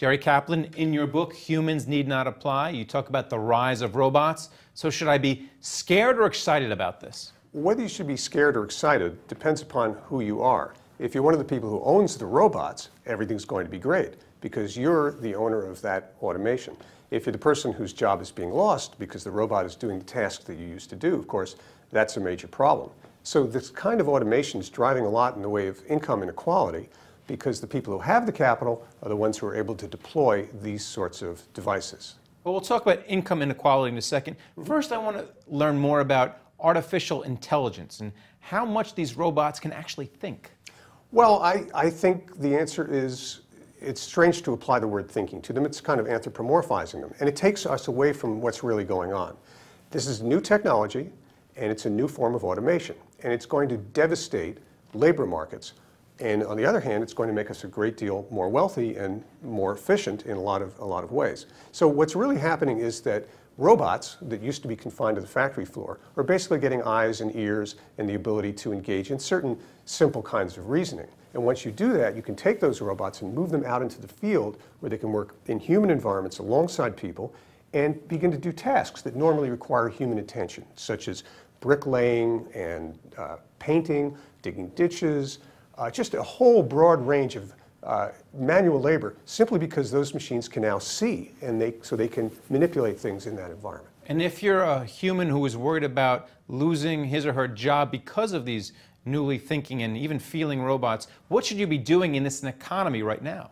Jerry Kaplan, in your book, Humans Need Not Apply, you talk about the rise of robots. So should I be scared or excited about this? Whether you should be scared or excited depends upon who you are. If you're one of the people who owns the robots, everything's going to be great because you're the owner of that automation. If you're the person whose job is being lost because the robot is doing the task that you used to do, of course, that's a major problem. So this kind of automation is driving a lot in the way of income inequality because the people who have the capital are the ones who are able to deploy these sorts of devices. Well, we'll talk about income inequality in a second. First, I want to learn more about artificial intelligence and how much these robots can actually think. Well, I think the answer is it's strange to apply the word thinking to them. It's kind of anthropomorphizing them. And it takes us away from what's really going on. This is new technology, and it's a new form of automation. And it's going to devastate labor markets. And on the other hand, it's going to make us a great deal more wealthy and more efficient in a lot of ways. So what's really happening is that robots that used to be confined to the factory floor are basically getting eyes and ears and the ability to engage in certain simple kinds of reasoning. And once you do that, you can take those robots and move them out into the field where they can work in human environments alongside people and begin to do tasks that normally require human attention, such as bricklaying and painting, digging ditches, just a whole broad range of manual labor, simply because those machines can now see, and so they can manipulate things in that environment. And if you're a human who is worried about losing his or her job because of these newly thinking and even feeling robots, what should you be doing in this economy right now?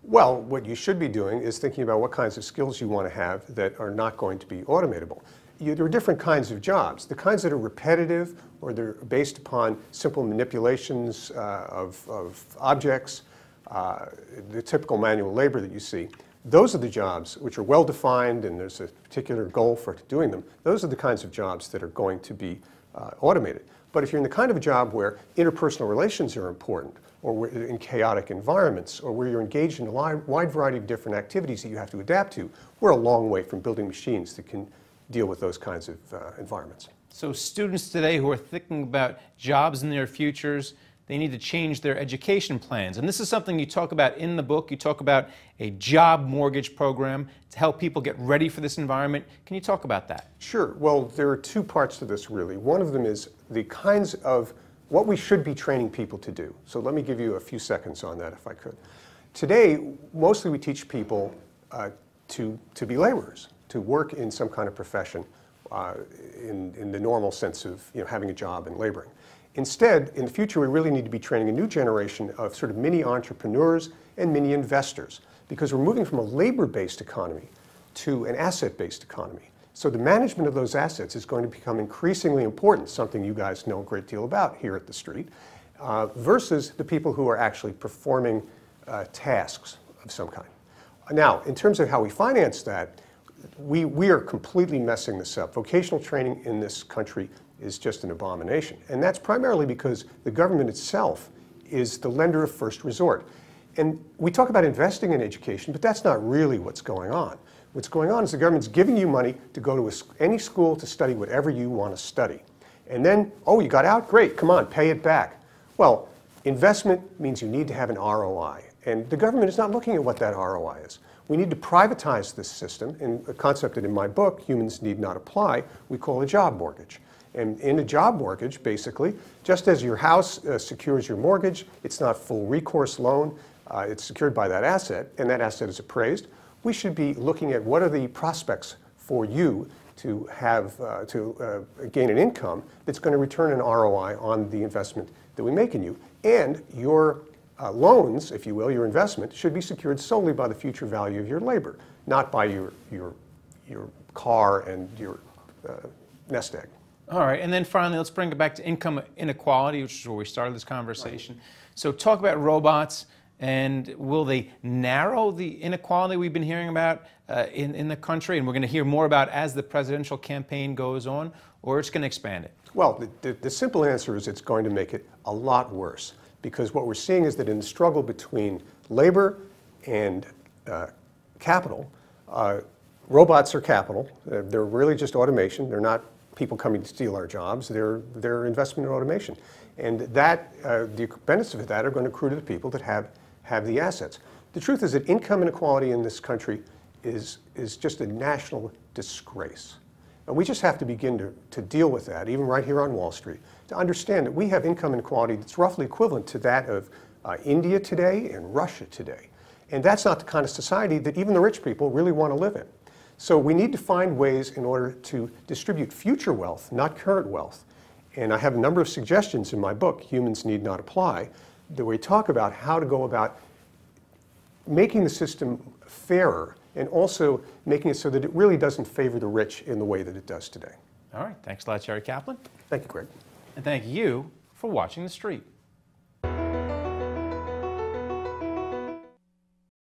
Well, what you should be doing is thinking about what kinds of skills you want to have that are not going to be automatable. There are different kinds of jobs. The kinds that are repetitive or they're based upon simple manipulations of objects, the typical manual labor that you see, those are the jobs which are well defined and there's a particular goal for doing them. Those are the kinds of jobs that are going to be automated. But if you're in the kind of a job where interpersonal relations are important, or where in chaotic environments, or where you're engaged in a wide variety of different activities that you have to adapt to, we're a long way from building machines that can deal with those kinds of environments. So students today who are thinking about jobs in their futures, they need to change their education plans. And this is something you talk about in the book. You talk about a job mortgage program to help people get ready for this environment. Can you talk about that? Sure. Well, there are two parts to this, really. One of them is the kinds of what we should be training people to do. So let me give you a few seconds on that, if I could. Today, mostly we teach people to be laborers, to work in some kind of profession in the normal sense of having a job and laboring. Instead, in the future, we really need to be training a new generation of sort of mini entrepreneurs and mini investors, because we're moving from a labor-based economy to an asset-based economy. So the management of those assets is going to become increasingly important, something you guys know a great deal about here at the Street, versus the people who are actually performing tasks of some kind. Now, in terms of how we finance that, we are completely messing this up. Vocational training in this country is just an abomination. And that's primarily because the government itself is the lender of first resort. And we talk about investing in education, but that's not really what's going on. What's going on is the government's giving you money to go to any school to study whatever you want to study. And then, oh, you got out? Great, come on, pay it back. Well, investment means you need to have an ROI. And the government is not looking at what that ROI is. We need to privatize this system, in a concept that in my book, Humans Need Not Apply, we call a job mortgage. And in a job mortgage, basically, just as your house secures your mortgage, it's not full recourse loan, it's secured by that asset, and that asset is appraised. We should be looking at what are the prospects for you to have gain an income that's going to return an ROI on the investment that we make in you. And your loans, if you will, your investment, should be secured solely by the future value of your labor, not by your car and your nest egg. All right, and then finally, let's bring it back to income inequality, which is where we started this conversation. Right. So talk about robots, and will they narrow the inequality we've been hearing about in the country, and we're going to hear more about as the presidential campaign goes on, or it's going to expand it? Well, the simple answer is it's going to make it a lot worse, because what we're seeing is that in the struggle between labor and capital, robots are capital. They're really just automation. They're not people coming to steal our jobs. They're investment in automation. And that, the benefits of that are going to accrue to the people that have the assets. The truth is that income inequality in this country is just a national disgrace. And we just have to begin to deal with that, even right here on Wall Street, to understand that we have income inequality that's roughly equivalent to that of India today and Russia today. And that's not the kind of society that even the rich people really want to live in. So we need to find ways in order to distribute future wealth, not current wealth. And I have a number of suggestions in my book, Humans Need Not Apply, that we talk about how to go about making the system fairer and also making it so that it really doesn't favor the rich in the way that it does today. All right. Thanks a lot, Jerry Kaplan. Thank you, Greg. And thank you for watching The Street.